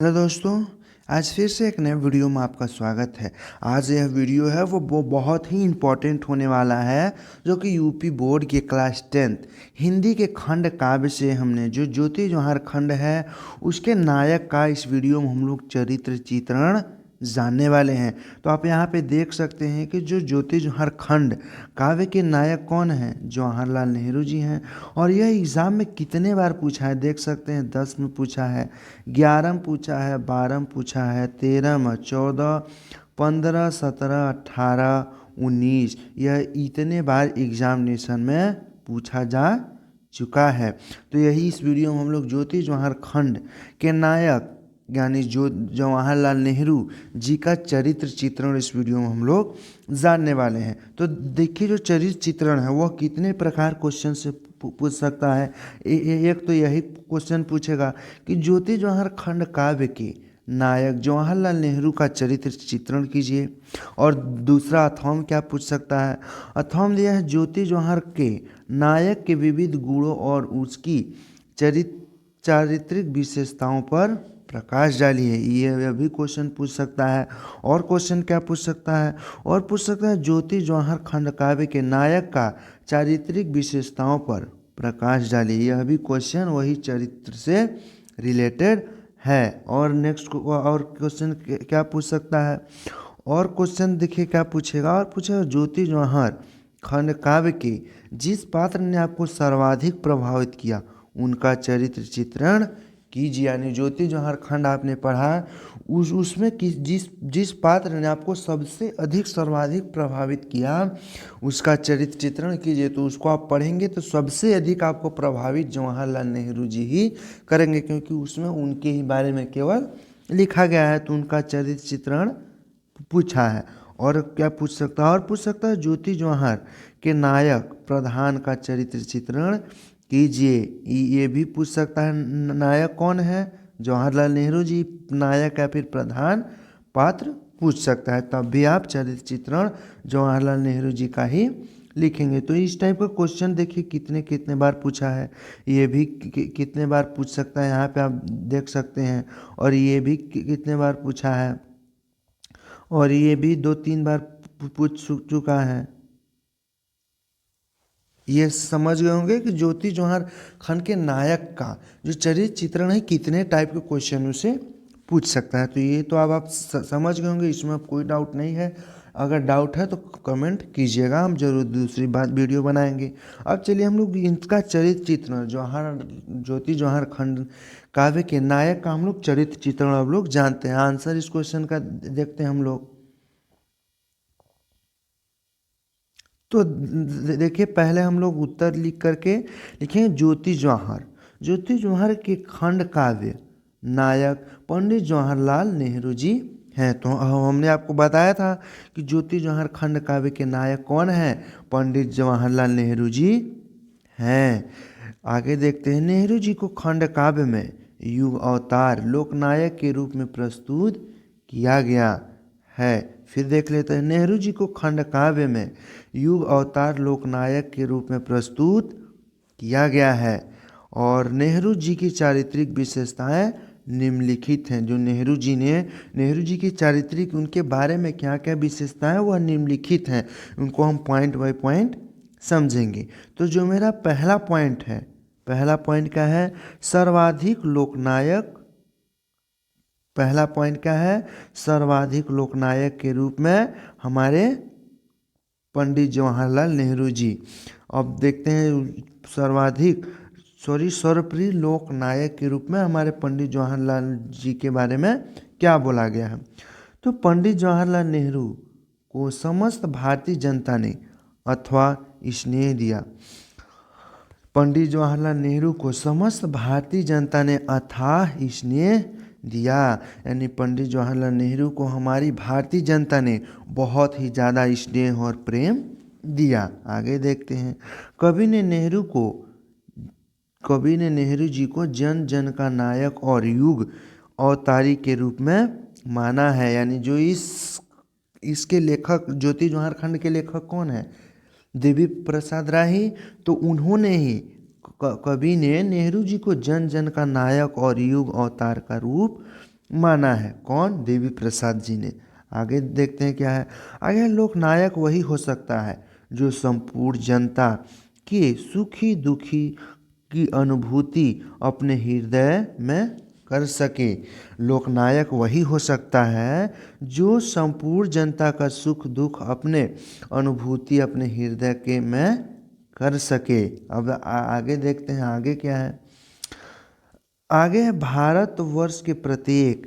Hello दोस्तों, आज फिर से एक नए वीडियो में आपका स्वागत है। आज यह वीडियो है वो बहुत ही इम्पोर्टेंट होने वाला है, जो कि यूपी बोर्ड के क्लास 10th हिंदी के खंड काव्य से हमने जो ज्योति जोहार खंड है उसके नायक का इस वीडियो में हम लोग चरित्र चित्रण जानने वाले हैं। तो आप यहाँ पे देख सकते हैं कि जो ज्योति जोहार खंड काव्य के नायक कौन हैं, जवाहरलाल नेहरू जी हैं। और यह एग्ज़ाम में कितने बार पूछा है देख सकते हैं। 10 में पूछा है, 11 में पूछा है, 12 में पूछा है, 13 में, 14, 15, 17, 18, 19। यह इतने बार एग्जामिनेशन में पूछा जा चुका है। तो यही इस वीडियो में हम लोग ज्योति जोहार खंड के नायक यानी जो जवाहरलाल नेहरू जी का चरित्र चित्रण इस वीडियो में हम लोग जानने वाले हैं। तो देखिए, जो चरित्र चित्रण है वह कितने प्रकार क्वेश्चन से पूछ सकता है। एक तो यही क्वेश्चन पूछेगा कि ज्योति जोहार खंड काव्य के नायक जवाहरलाल नेहरू का चरित्र चित्रण कीजिए। और दूसरा अथवा क्या पूछ सकता है, अथवा दिया है ज्योति जोहार के नायक के विविध गुणों और उसकी चारित्रिक विशेषताओं पर प्रकाश डालिए। ये भी क्वेश्चन पूछ सकता है। और क्वेश्चन क्या पूछ सकता है, और पूछ सकता है ज्योति जोहार खंड काव्य के नायक का चारित्रिक विशेषताओं पर प्रकाश डालिए। यह भी क्वेश्चन वही चरित्र से रिलेटेड है। और नेक्स्ट और क्वेश्चन क्या पूछ सकता है, और क्वेश्चन देखिए क्या पूछेगा, और पूछेगा ज्योति जोहार खंड काव्य के जिस पात्र ने आपको सर्वाधिक प्रभावित किया उनका चरित्र चित्रण कीजिए। यानी ज्योति जोहार खंड आपने पढ़ा, उसमें जिस पात्र ने आपको सबसे अधिक सर्वाधिक प्रभावित किया उसका चरित्र चित्रण कीजिए। तो उसको आप पढ़ेंगे तो सबसे अधिक आपको प्रभावित जवाहरलाल नेहरू जी ही करेंगे, क्योंकि उसमें उनके ही बारे में केवल लिखा गया है। तो उनका चरित्र चित्रण पूछा है। और क्या पूछ सकता है, और पूछ सकता है ज्योति जोहार के नायक प्रधान का चरित्र चित्रण कीजिए। ये भी पूछ सकता है नायक कौन है, जवाहरलाल नेहरू जी नायक या फिर प्रधान पात्र पूछ सकता है। तब भी आप चरित्र चित्रण जवाहरलाल नेहरू जी का ही लिखेंगे। तो इस टाइप का क्वेश्चन देखिए कितने कितने बार पूछा है। ये भी कितने बार पूछ सकता है, यहाँ पे आप देख सकते हैं। और ये भी कितने बार पूछा है, और ये भी 2-3 बार पूछ चुका है। ये समझ गए होंगे कि ज्योति जोहार खंड के नायक का जो चरित्र चित्रण है कितने टाइप के क्वेश्चन उसे पूछ सकता है। तो ये तो अब आप समझ गए होंगे, इसमें अब कोई डाउट नहीं है। अगर डाउट है तो कमेंट कीजिएगा, हम जरूर दूसरी बात वीडियो बनाएंगे। अब चलिए हम लोग इनका चरित्र चित्रण ज्योति जोहार खंड काव्य के नायक का हम लोग चरित्र चित्रण अब लोग जानते हैं। आंसर इस क्वेश्चन का देखते हैं हम लोग। तो देखिए, पहले हम लोग उत्तर लिख करके लिखेंगे ज्योति जोहार के खंड काव्य नायक पंडित जवाहरलाल नेहरू जी हैं। तो हमने आपको बताया था कि ज्योति जोहार खंड काव्य के नायक कौन हैं, पंडित जवाहरलाल नेहरू जी हैं। आगे देखते हैं, नेहरू जी को खंड काव्य में युग अवतार लोकनायक के रूप में प्रस्तुत किया गया है। फिर देख लेते हैं, नेहरू जी को खंड काव्य में युग अवतार लोकनायक के रूप में प्रस्तुत किया गया है। और नेहरू जी की चारित्रिक विशेषताएं निम्नलिखित हैं। जो नेहरू जी की चारित्रिक उनके बारे में क्या क्या विशेषताएं वह निम्नलिखित हैं, उनको हम पॉइंट बाय पॉइंट समझेंगे। तो जो मेरा पहला पॉइंट है, पहला पॉइंट क्या है, सर्वाधिक लोकनायक। पहला पॉइंट क्या है, सर्वाधिक लोकनायक के रूप में हमारे पंडित जवाहरलाल नेहरू जी। अब देखते हैं सर्वप्रिय लोकनायक के रूप में हमारे पंडित जवाहरलाल जी के बारे में क्या बोला गया है। तो पंडित जवाहरलाल नेहरू को समस्त भारतीय जनता ने अथवा स्नेह दिया। पंडित जवाहरलाल नेहरू को समस्त भारतीय जनता ने अथाह स्नेह दिया। यानी पंडित जवाहरलाल नेहरू को हमारी भारतीय जनता ने बहुत ही ज़्यादा स्नेह और प्रेम दिया। आगे देखते हैं, कवि ने नेहरू जी को जन जन का नायक और युग अवतारी के रूप में माना है। यानी जो इसके लेखक ज्योति जोहार खंड के लेखक कौन है, देवी प्रसाद राय। तो उन्होंने ही कवि ने नेहरू जी को जन जन का नायक और युग अवतार का रूप माना है। कौन? देवी प्रसाद जी ने। आगे देखते हैं क्या है। आगे, लोकनायक वही हो सकता है जो संपूर्ण जनता के सुखी दुखी की अनुभूति अपने हृदय में कर सके। लोकनायक वही हो सकता है जो संपूर्ण जनता का सुख दुख अपने अनुभूति अपने हृदय के में कर सके। अब आगे देखते हैं आगे क्या है। आगे है, भारतवर्ष के प्रत्येक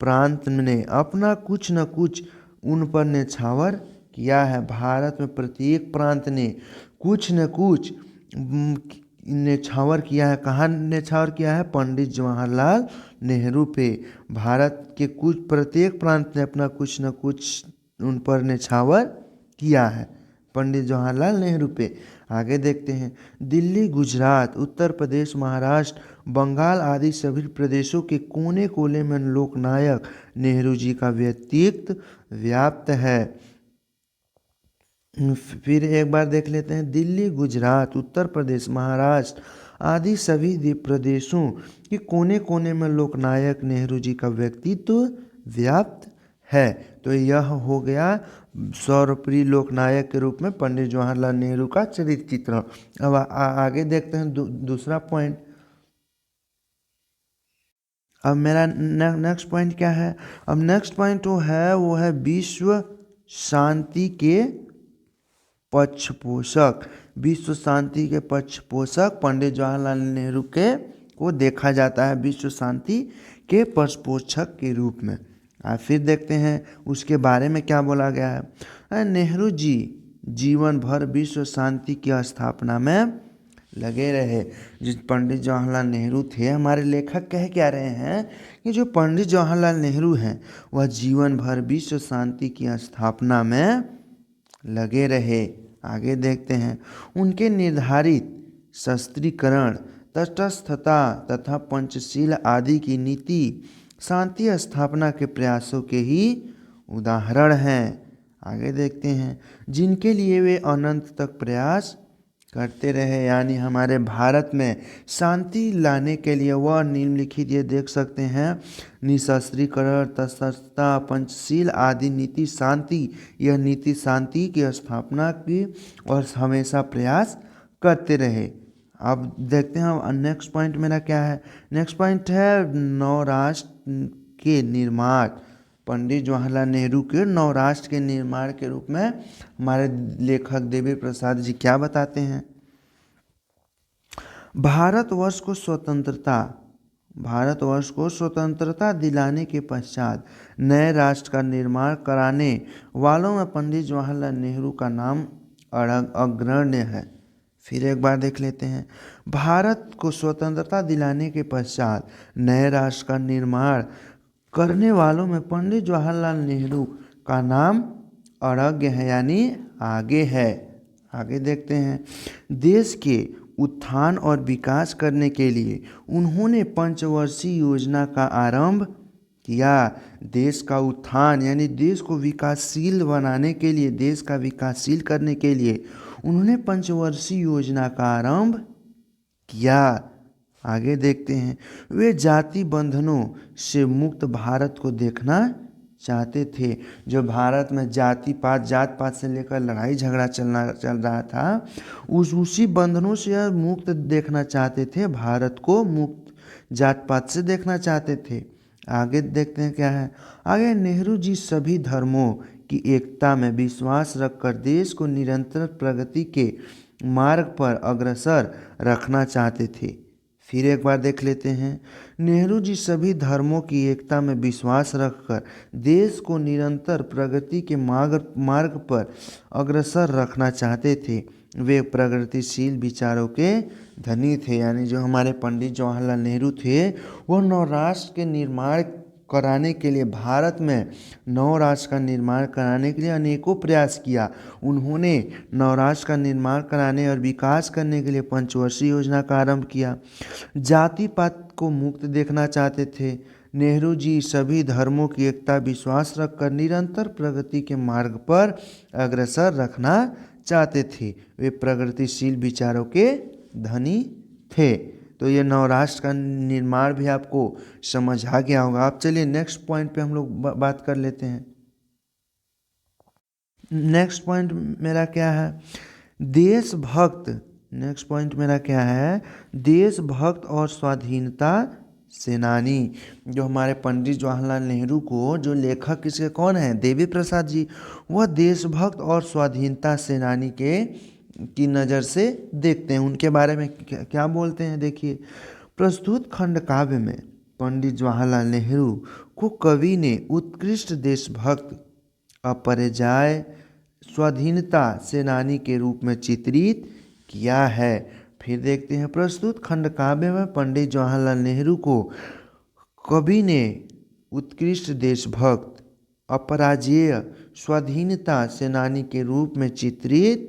प्रांत ने अपना कुछ न कुछ उन पर न्यौछावर किया है। भारत में प्रत्येक प्रांत ने कुछ न कुछ न्यौछावर किया है। कहाँ न्यौछावर किया है? पंडित जवाहरलाल नेहरू पे। भारत के कुछ प्रत्येक प्रांत ने अपना कुछ न कुछ उन पर न्यौछावर किया है, पंडित जवाहरलाल नेहरू पे। आगे देखते हैं, दिल्ली, गुजरात, उत्तर प्रदेश, महाराष्ट्र, बंगाल आदि सभी प्रदेशों के कोने कोने में लोकनायक नेहरू जी का व्यक्तित्व व्याप्त है। फिर एक बार देख लेते हैं, दिल्ली, गुजरात, उत्तर प्रदेश, महाराष्ट्र आदि सभी प्रदेशों के कोने कोने में लोकनायक नेहरू जी का व्यक्तित्व व्याप्त है। तो यह हो गया सर्वप्रिय लोकनायक के रूप में पंडित जवाहरलाल नेहरू का चरित्र चित्रण। अब आगे देखते हैं दूसरा पॉइंट। अब मेरा नेक्स्ट पॉइंट क्या है? अब नेक्स्ट पॉइंट वो है विश्व शांति के पक्षपोषक। विश्व शांति के पक्षपोषक पंडित जवाहरलाल नेहरू के को देखा जाता है विश्व शांति के पक्षपोषक के रूप में। फिर देखते हैं उसके बारे में क्या बोला गया है। नेहरू जी जीवन भर विश्व शांति की स्थापना में लगे रहे। जिस पंडित जवाहरलाल नेहरू थे, हमारे लेखक कह क्या रहे हैं कि जो पंडित जवाहरलाल नेहरू हैं वह जीवन भर विश्व शांति की स्थापना में लगे रहे। आगे देखते हैं, उनके निर्धारित शस्त्रीकरण, तटस्थता तथा पंचशील आदि की नीति शांति स्थापना के प्रयासों के ही उदाहरण हैं। आगे देखते हैं, जिनके लिए वे अनंत तक प्रयास करते रहे। यानी हमारे भारत में शांति लाने के लिए वह निम्नलिखित ये देख सकते हैं, निशस्त्रीकरण, तटस्थता, पंचशील आदि नीति शांति, यह नीति शांति की स्थापना की और हमेशा प्रयास करते रहे। अब देखते हैं नेक्स्ट पॉइंट मेरा क्या है। नेक्स्ट पॉइंट है नव राष्ट्र के निर्माण। पंडित जवाहरलाल नेहरू के नव राष्ट्र के निर्माण के रूप में हमारे लेखक देवी प्रसाद जी क्या बताते हैं। भारतवर्ष को स्वतंत्रता दिलाने के पश्चात नए राष्ट्र का निर्माण कराने वालों में पंडित जवाहरलाल नेहरू का नाम अग्रण्य है। फिर एक बार देख लेते हैं, भारत को स्वतंत्रता दिलाने के पश्चात नए राष्ट्र का निर्माण करने वालों में पंडित जवाहरलाल नेहरू का नाम अग्रण्य है, यानी आगे है। आगे देखते हैं, देश के उत्थान और विकास करने के लिए उन्होंने पंचवर्षीय योजना का आरंभ किया। देश का उत्थान यानी देश को विकासशील बनाने के लिए, देश का विकासशील करने के लिए उन्होंने पंचवर्षीय योजना का आरंभ किया। आगे देखते हैं, वे जाति बंधनों से मुक्त भारत को देखना चाहते थे। जो भारत में जात पात से लेकर लड़ाई झगड़ा चल रहा था, उसी बंधनों से मुक्त देखना चाहते थे, भारत को मुक्त जात पात से देखना चाहते थे। आगे देखते हैं क्या है। आगे, नेहरू जी सभी धर्मों की एकता में विश्वास रखकर देश को निरंतर प्रगति के मार्ग पर अग्रसर रखना चाहते थे। फिर एक बार देख लेते हैं, नेहरू जी सभी धर्मों की एकता में विश्वास रखकर देश को निरंतर प्रगति के मार्ग पर अग्रसर रखना चाहते थे। वे प्रगतिशील विचारों के धनी थे। यानी जो हमारे पंडित जवाहरलाल नेहरू थे, वो नव राष्ट्र के निर्माण कराने के लिए, भारत में नव राष्ट्र का निर्माण कराने के लिए अनेकों प्रयास किया। उन्होंने नव राष्ट्र का निर्माण कराने और विकास करने के लिए पंचवर्षीय योजना का आरंभ किया। जाति पात को मुक्त देखना चाहते थे। नेहरू जी सभी धर्मों की एकता विश्वास रखकर निरंतर प्रगति के मार्ग पर अग्रसर रखना चाहते थे। वे प्रगतिशील विचारों के धनी थे। तो ये नवराष्ट्र का निर्माण भी आपको समझ आ गया होगा। अब चलिए नेक्स्ट पॉइंट पे हम लोग बात कर लेते हैं। नेक्स्ट पॉइंट मेरा क्या है, देशभक्त। नेक्स्ट पॉइंट मेरा क्या है, देशभक्त और स्वाधीनता सेनानी। जो हमारे पंडित जवाहरलाल नेहरू को जो लेखक किसके कौन है, देवी प्रसाद जी, वह देशभक्त और स्वाधीनता सेनानी की नज़र से देखते हैं। उनके बारे में क्या बोलते हैं, देखिए। प्रस्तुत खंड काव्य में पंडित जवाहरलाल नेहरू को कवि ने उत्कृष्ट देशभक्त, अपरिजाय स्वाधीनता सेनानी के रूप में चित्रित किया है। फिर देखते हैं, प्रस्तुत खंड काव्य में पंडित जवाहरलाल नेहरू को कवि ने उत्कृष्ट देशभक्त, अपराजेय स्वाधीनता सेनानी के रूप में चित्रित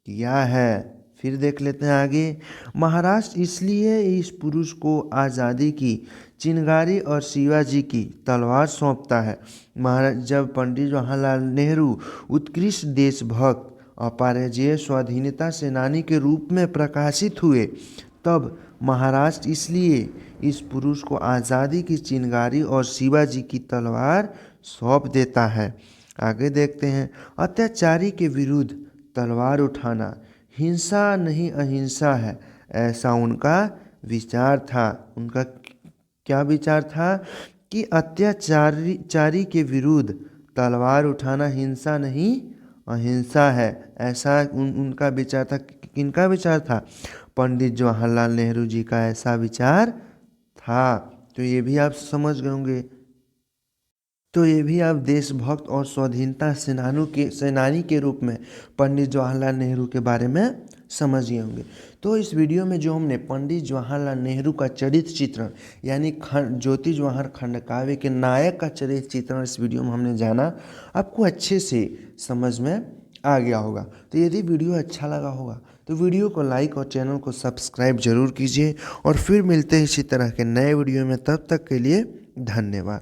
किया है। फिर देख लेते हैं आगे, महाराष्ट्र इसलिए इस पुरुष को आज़ादी की चिंगारी और शिवाजी की तलवार सौंपता है। महाराज जब पंडित जवाहरलाल नेहरू उत्कृष्ट देशभक्त, अपराजेय स्वाधीनता सेनानी के रूप में प्रकाशित हुए, तब महाराष्ट्र इसलिए इस पुरुष को आज़ादी की चिंगारी और शिवाजी की तलवार सौंप देता है। आगे देखते हैं, अत्याचारी के विरुद्ध तलवार उठाना हिंसा नहीं अहिंसा है, ऐसा उनका विचार था। उनका क्या विचार था कि अत्याचारी के विरुद्ध तलवार उठाना हिंसा नहीं अहिंसा है, ऐसा उनका विचार था। किनका विचार था, पंडित जवाहरलाल नेहरू जी का ऐसा विचार था। तो ये भी आप समझ गए होंगे। तो ये भी आप देशभक्त और स्वाधीनता सेनानी के रूप में पंडित जवाहरलाल नेहरू के बारे में समझ गए होंगे। तो इस वीडियो में जो हमने पंडित जवाहरलाल नेहरू का चरित्र चित्रण यानी ज्योति जवाहर खंडकाव्य के नायक का चरित्र चित्रण इस वीडियो में हमने जाना, आपको अच्छे से समझ में आ गया होगा। तो यदि वीडियो अच्छा लगा होगा तो वीडियो को लाइक और चैनल को सब्सक्राइब जरूर कीजिए, और फिर मिलते हैं इसी तरह के नए वीडियो में। तब तक के लिए धन्यवाद।